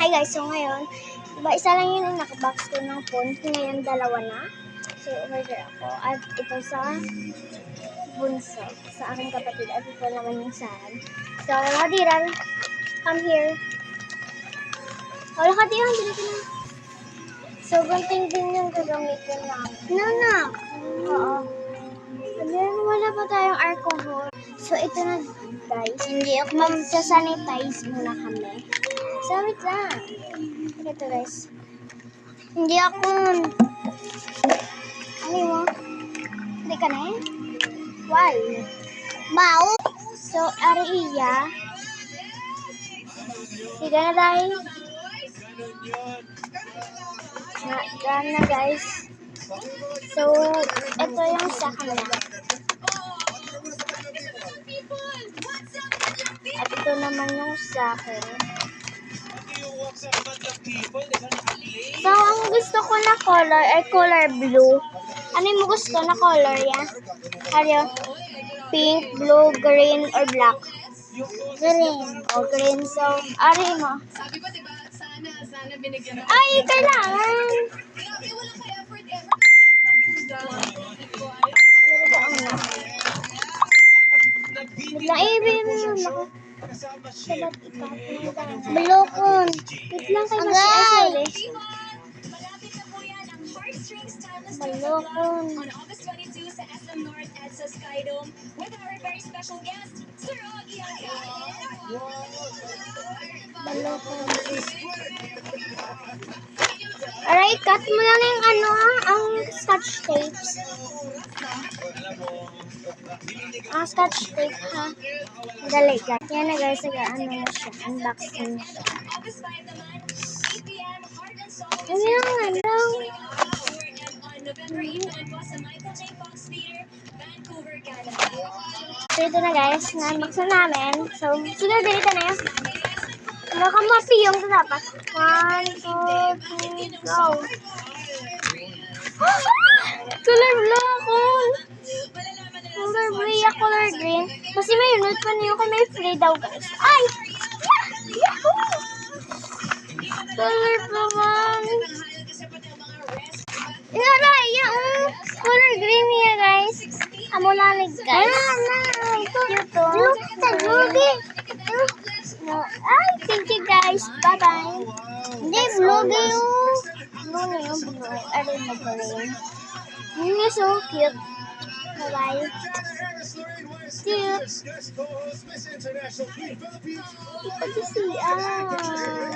Hi guys, so ngayon, diba isa lang yun yung nakabox ko ng phone. Ngayon, dalawa na. So, order ako. At ito sa bunso, sa aking kapatid. At ito naman yung saan. So, Hadiran, come here. Wala ka diyan, dito na. So, gunting din yung gagamitin namin. Nana! Oo. Hadiran, wala pa tayong alcohol. So, ito na guys. Hindi ako magsasanitize muna kami. So, wait lang. Ito guys. Hindi ako... Ano mo? Hindi ka na eh? Why? Bao? So, Ariya. Higa na tayo. Done na guys. So, ito yung sa kanya. At ito naman yung sa akin. So, ang gusto ko na color ay color blue. Ano yung gusto na color yan? Ano? Pink, blue, green, or black? Green. O, green. So, ari mo. Ay, kailangan. Naibig mo naman. Balokon. Wait lang kayo sorry. Balokon. On August 22 sa SM North at sa Skydome with our very special guest, Sir Augie Alcala. Balokon. Alright, cut mo lang yung ang scotch tapes. Ang scotch tape ha. Dali guys. Yan na guys, ano na siya. Unboxing na siya. August 5 naman, 8 p.m. Heart and Soul. Ano yung ano? On November 8 po sa Michael J. Fox Theater, Vancouver, Canada. So ito na guys, na-unbox na namin. So, sunod dito na yun. Baka mapiyong ito dapat. 1, 2, 3, go! Color blue ako! Color blue, color green. Kasi may unit pa niyo kung may free daw guys. Ay! Yahoo! Color blue man. Inaray, yung color green niya guys. Amulanig guys. Cute to. No. Ay, thank you guys. Bye-bye. Hindi, blue yung... Blue na yung blue. Ano yung green? Yun yung so cute. Bye-bye. Cute. Ipag-isian.